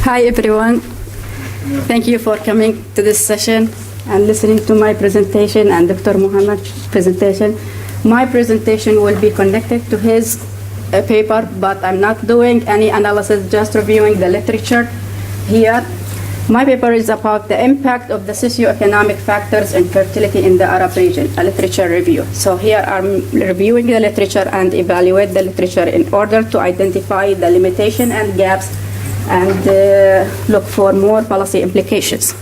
Hi everyone. Thank you for coming to this session and listening to my presentation and Dr. Muhammad's presentation. My presentation will be connected to his paper, but I'm not doing any analysis, just reviewing the literature here. My paper is about the impact of the socio-economic factors in fertility in the Arab region, a literature review. So here I'm reviewing the literature and evaluate the literature in order to identify the limitation and gaps and look for more policy implications.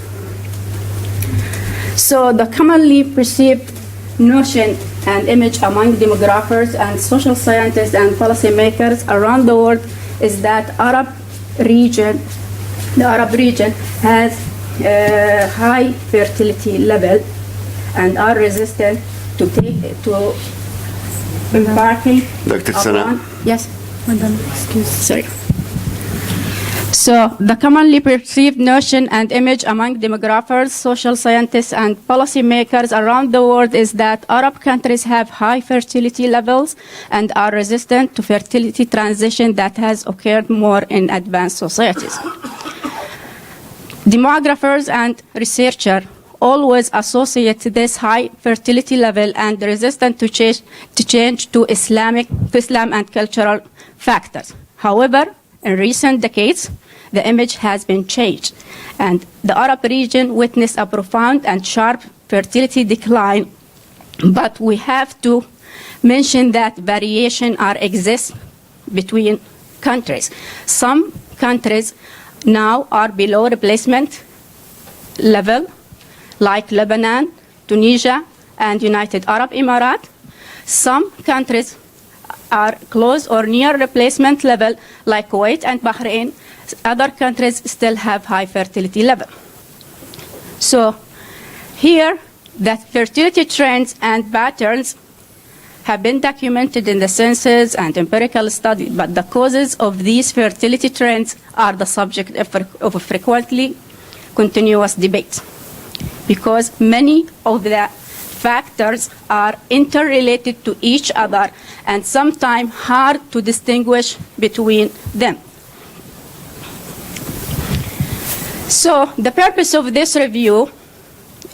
So the commonly perceived notion and image among demographers and social scientists and policymakers around the world is that the Arab region has a high fertility level and are resistant to embarking Dr. Sana. Yes, madam, excuse. Sorry. So the commonly perceived notion and image among demographers, social scientists, and policymakers around the world is that Arab countries have high fertility levels and are resistant to fertility transition that has occurred more in advanced societies. Demographers and researchers always associate this high fertility level and resistant to change to Islam and cultural factors. However, in recent decades, the image has been changed, and the Arab region witnessed a profound and sharp fertility decline. But we have to mention that variation exists between countries. Some countries now are below replacement level, like Lebanon, Tunisia, and United Arab Emirates. Some countries are close or near replacement level, like Kuwait and Bahrain. Other countries still have high fertility level. So here, the fertility trends and patterns have been documented in the census and empirical studies, but the causes of these fertility trends are the subject of frequently continuous debate, because many of the factors are interrelated to each other and sometimes hard to distinguish between them. So the purpose of this review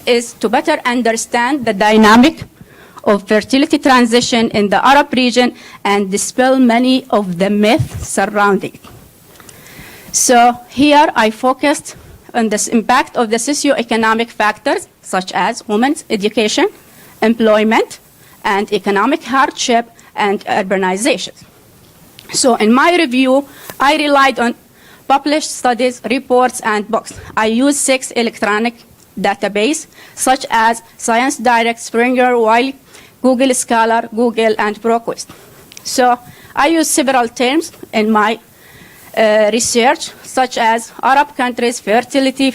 is to better understand the dynamic of fertility transition in the Arab region and dispel many of the myths surrounding it. So here I focused on the impact of the socio-economic factors such as women's education, employment, and economic hardship and urbanization. So in my review, I relied on published studies, reports, and books. I used 6 electronic databases such as Science Direct, Springer, Wiley, Google Scholar, Google, and ProQuest. So I used several terms in my research, such as Arab countries, fertility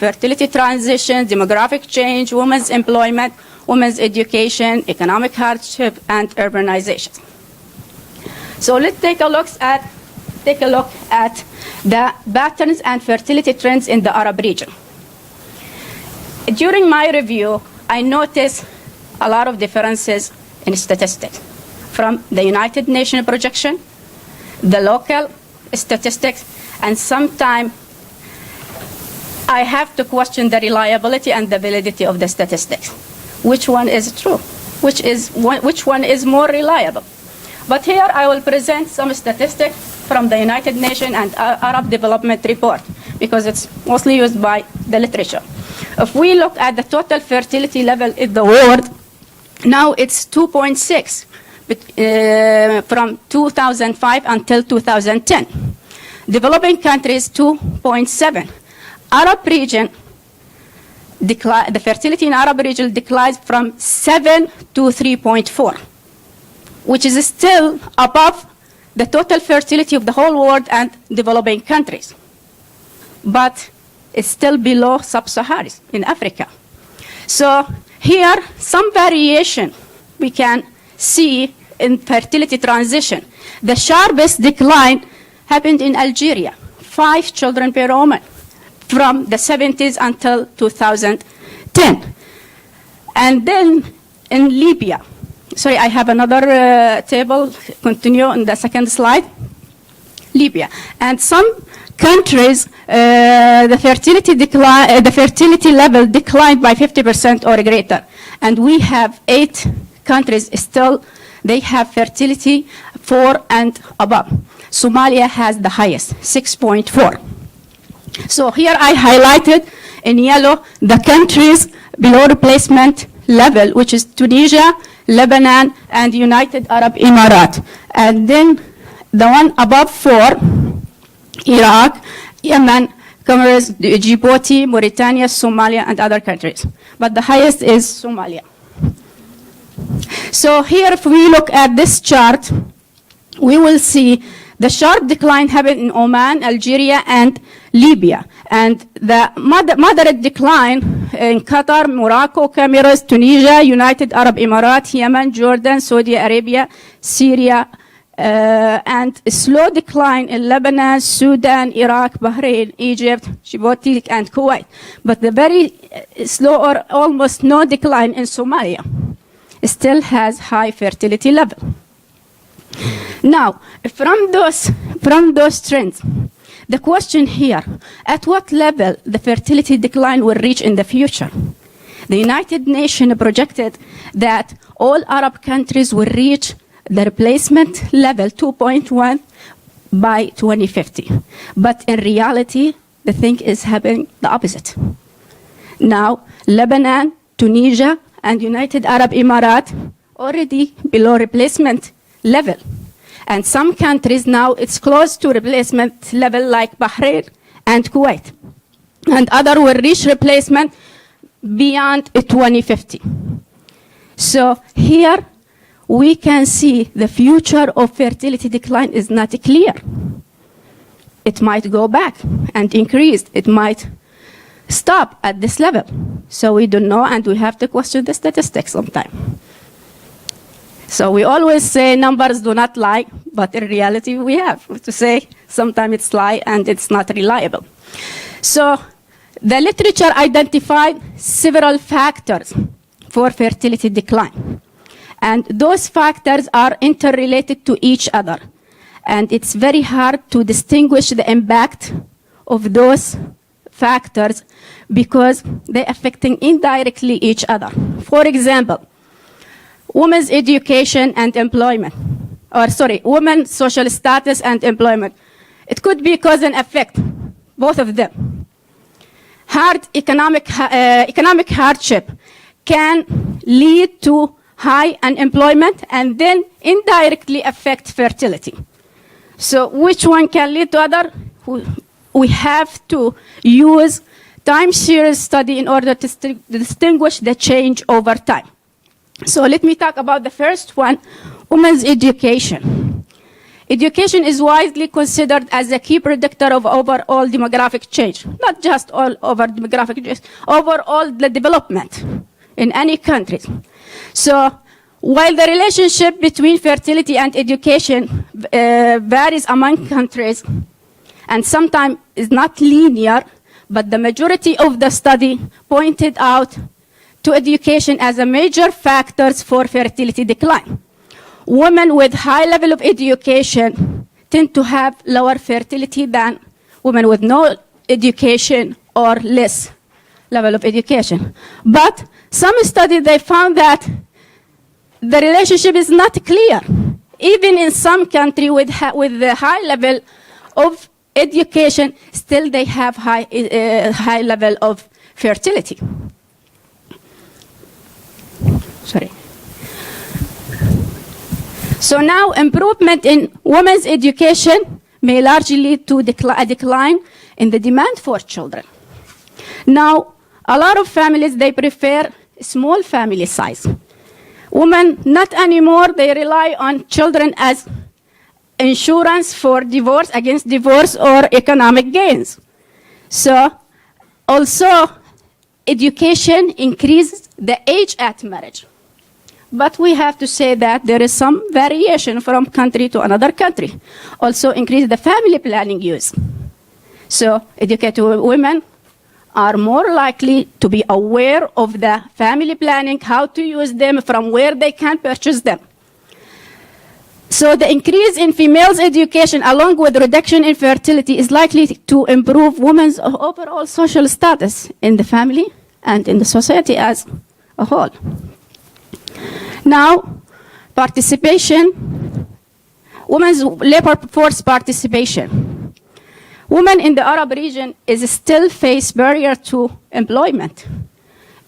transition, demographic change, women's employment, women's education, economic hardship, and urbanization. So let's take a look at the patterns and fertility trends in the Arab region. During my review, I noticed a lot of differences in statistics from the United Nations projection, the local statistics, and sometimes I have to question the reliability and the validity of the statistics. Which one is true? Which one is more reliable? But here I will present some statistics from the United Nations and Arab Development Report, because it's mostly used by the literature. If we look at the total fertility level in the world, now it's 2.6 from 2005 until 2010. Developing countries, 2.7. Arab region, the fertility in Arab region declines from 7 to 3.4, which is still above the total fertility of the whole world and developing countries. But it's still below sub-Saharan in Africa. So here, some variation we can see in fertility transition. The sharpest decline happened in Algeria, 5 children per woman from the 70s until 2010. And then in Libya, sorry, I have another table, continue on the second slide, Libya. And some countries, the fertility level declined by 50% or greater. And we have 8 countries still, they have fertility 4 and above. Somalia has the highest, 6.4. So here I highlighted in yellow the countries below replacement level, which is Tunisia, Lebanon, and United Arab Emirates. And then the one above 4, Iraq, Yemen, Comoros, Djibouti, Mauritania, Somalia, and other countries. But the highest is Somalia. So here, if we look at this chart, we will see the sharp decline happened in Oman, Algeria, and Libya. And the moderate decline in Qatar, Morocco, Comoros, Tunisia, United Arab Emirates, Yemen, Jordan, Saudi Arabia, Syria, and a slow decline in Lebanon, Sudan, Iraq, Bahrain, Egypt, Djibouti, and Kuwait. But the very slow or almost no decline in Somalia. It still has high fertility level. Now, from those trends, the question here, at what level the fertility decline will reach in the future? The United Nations projected that all Arab countries will reach the replacement level 2.1 by 2050. But in reality, the thing is happening the opposite. Now, Lebanon, Tunisia, and United Arab Emirates already below replacement level. And some countries now it's close to replacement level like Bahrain and Kuwait. And other will reach replacement beyond 2050. So here we can see the future of fertility decline is not clear. It might go back and increase. It might stop at this level. So we don't know, and we have to question the statistics sometimes. So we always say numbers do not lie, but in reality we have to say sometimes it's lie and it's not reliable. So the literature identified several factors for fertility decline. And those factors are interrelated to each other. And it's very hard to distinguish the impact of those factors because they're affecting indirectly each other. For example, women's education and employment, women's social status and employment. It could be cause and effect, both of them. Hard economic hardship can lead to high unemployment and then indirectly affect fertility. So which one can lead to other? We have to use time series study in order to distinguish the change over time. So let me talk about the first one, women's education. Education is widely considered as a key predictor of overall demographic change, not just all over demographic change, overall the development in any country. So while the relationship between fertility and education varies among countries and sometimes is not linear, but the majority of the study pointed out to education as a major factor for fertility decline. Women with high level of education tend to have lower fertility than women with no education or less level of education. But some studies, they found that the relationship is not clear. Even in some countries with the high level of education, still they have high level of fertility. Sorry. So now improvement in women's education may largely lead to a decline in the demand for children. Now, a lot of families, they prefer small family size. Women, not anymore, they rely on children as insurance for divorce, against divorce or economic gains. So also, education increases the age at marriage. But we have to say that there is some variation from country to another country. Also increase the family planning use. So educated women are more likely to be aware of the family planning, how to use them, from where they can purchase them. So the increase in females' education along with reduction in fertility is likely to improve women's overall social status in the family and in the society as a whole. Now, participation, women's labor force participation. Women in the Arab region still face barrier to employment.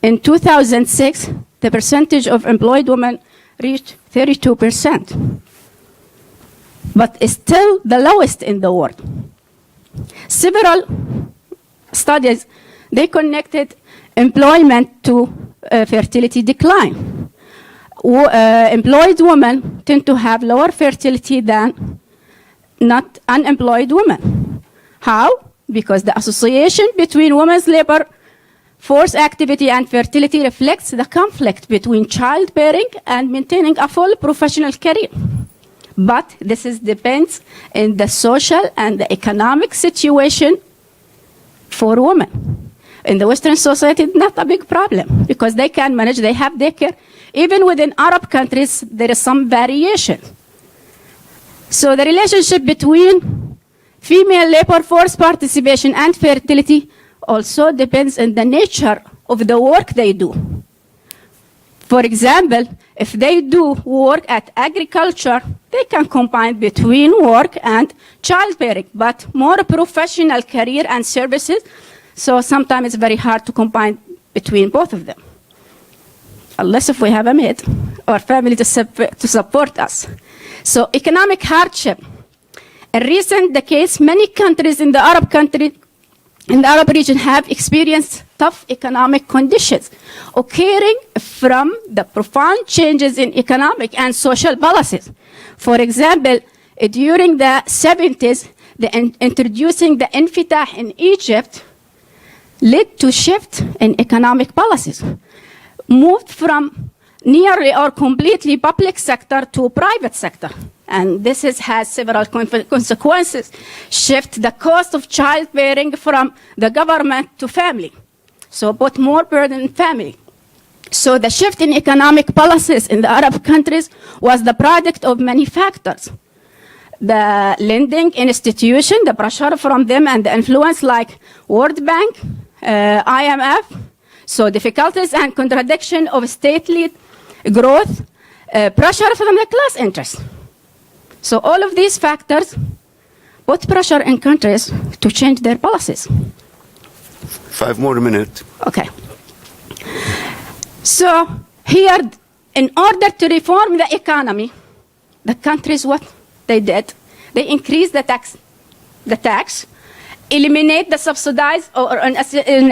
In 2006, the percentage of employed women reached 32%, but is still the lowest in the world. Several studies, they connected employment to fertility decline. Employed women tend to have lower fertility than not unemployed women. How? Because the association between women's labor force activity and fertility reflects the conflict between childbearing and maintaining a full professional career. But this depends on the social and the economic situation for women. In the Western society, it's not a big problem because they can manage, they have daycare. Even within Arab countries, there is some variation. So the relationship between female labor force participation and fertility also depends on the nature of the work they do. For example, if they do work at agriculture, they can combine between work and childbearing, but more professional career and services, so sometimes it's very hard to combine between both of them, unless if we have a maid or family to support us. So economic hardship. In recent decades, many countries in the Arab region have experienced tough economic conditions occurring from the profound changes in economic and social policies. For example, during the 70s, introducing the infitah in Egypt led to shift in economic policies, moved from nearly or completely public sector to private sector. And this has several consequences. Shift the cost of childbearing from the government to family. So put more burden on family. So the shift in economic policies in the Arab countries was the product of many factors. The lending institution, the pressure from them and the influence like World Bank, IMF, so difficulties and contradiction of state-led growth, pressure from the class interests. So all of these factors put pressure in countries to change their policies. 5 more minutes. Okay. So here, in order to reform the economy, the countries, what they did, they increased the tax, eliminate the subsidized or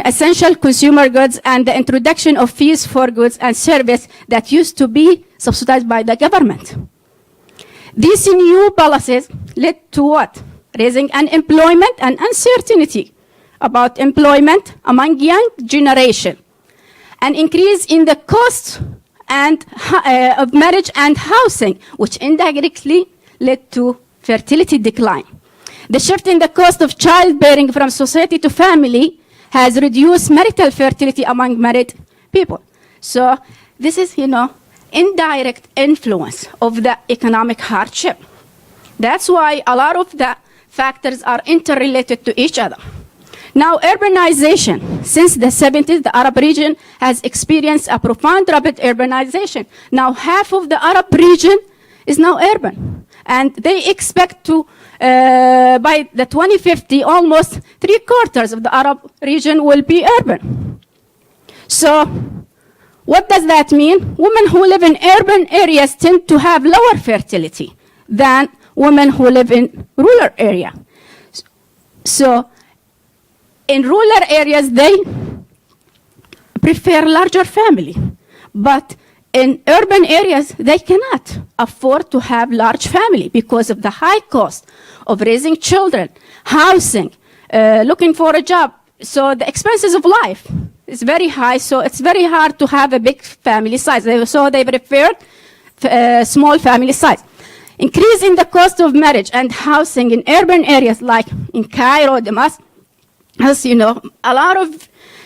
essential consumer goods and the introduction of fees for goods and services that used to be subsidized by the government. These new policies led to what? Raising unemployment and uncertainty about employment among young generation. An increase in the cost of marriage and housing, which indirectly led to fertility decline. The shift in the cost of childbearing from society to family has reduced marital fertility among married people. So this is, indirect influence of the economic hardship. That's why a lot of the factors are interrelated to each other. Now, urbanization. Since the 70s, the Arab region has experienced a profound rapid urbanization. Now, half of the Arab region is now urban. And they expect to, by the 2050, almost 3/4 of the Arab region will be urban. So, what does that mean? Women who live in urban areas tend to have lower fertility than women who live in rural areas. So, in rural areas, they prefer larger family. But in urban areas, they cannot afford to have large family because of the high cost of raising children, housing, looking for a job. So the expenses of life is very high, so it's very hard to have a big family size. So they prefer small family size. Increase in the cost of marriage and housing in urban areas like in Cairo, Damascus, as you know, a lot of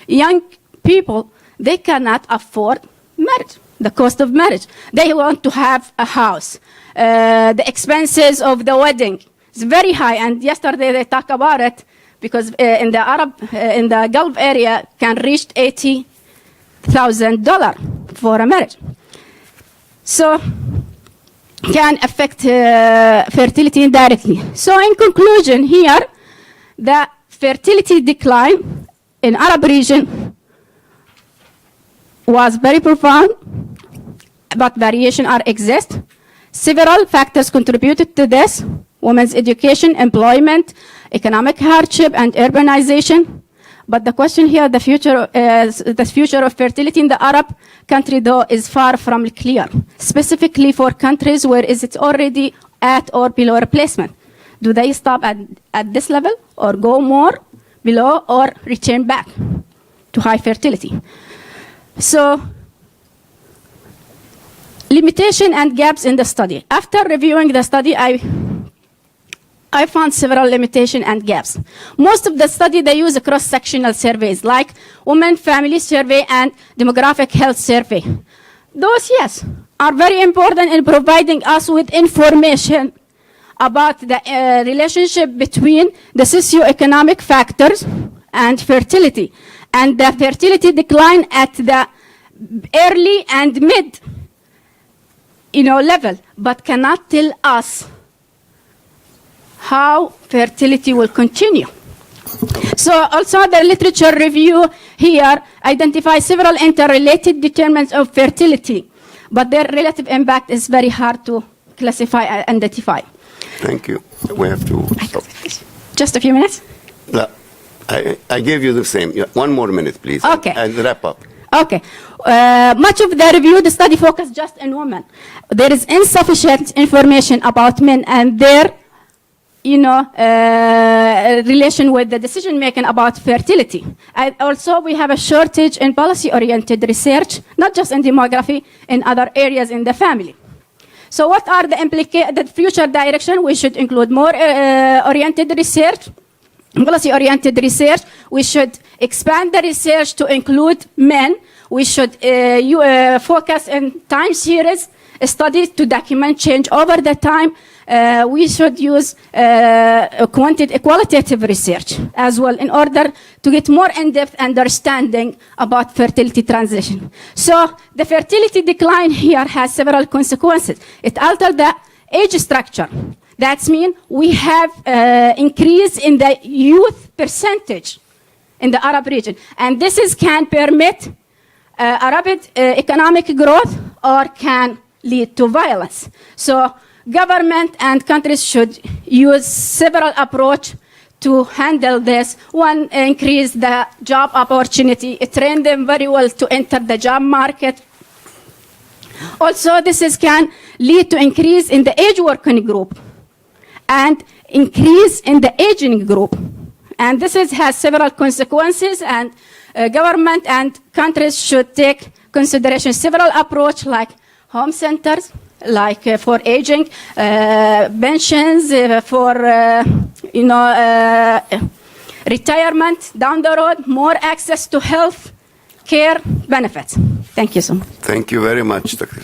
young people, they cannot afford marriage, the cost of marriage. They want to have a house, the expenses of the wedding. It's very high, and yesterday they talked about it because in the Gulf area can reach $80,000 for a marriage. So can affect fertility indirectly. So in conclusion here, the fertility decline in Arab region was very profound, but variation exist. Several factors contributed to this: women's education, employment, economic hardship, and urbanization. But the question here, the future of fertility in the Arab country, though, is far from clear, specifically for countries where is it already at or below replacement. Do they stop at this level or go more below or return back to high fertility? So, limitation and gaps in the study. After reviewing the study, I found several limitations and gaps. Most of the study, they use cross-sectional surveys like Women Family Survey and Demographic Health Survey. Those, yes, are very important in providing us with information about the relationship between the socioeconomic factors and fertility, and the fertility decline at the early and mid level, but cannot tell us how fertility will continue. So also the literature review here identifies several interrelated determinants of fertility, but their relative impact is very hard to classify and identify. Thank you. We have to stop. Just a few minutes? No, I gave you the same. One more minute, please. Okay. And wrap up. Okay. Much of the review, the study focused just on women. There is insufficient information about men and their relation with the decision making about fertility. And also, we have a shortage in policy-oriented research, not just in demography, in other areas in the family. So what are the future direction? We should include more oriented research, policy-oriented research. We should expand the research to include men. We should focus on time series studies to document change over the time. We should use qualitative research as well in order to get more in-depth understanding about fertility transition. So the fertility decline here has several consequences. It alters the age structure. That means we have increase in the youth percentage in the Arab region. And this can permit a rapid economic growth or can lead to violence. So government and countries should use several approaches to handle this. One, increase the job opportunity, train them very well to enter the job market. Also, this can lead to increase in the age working group and increase in the aging group. And this has several consequences, and government and countries should take consideration several approaches like home centers, like for aging, pensions, for retirement down the road, more access to health care benefits. Thank you so much. Thank you very much, Dr.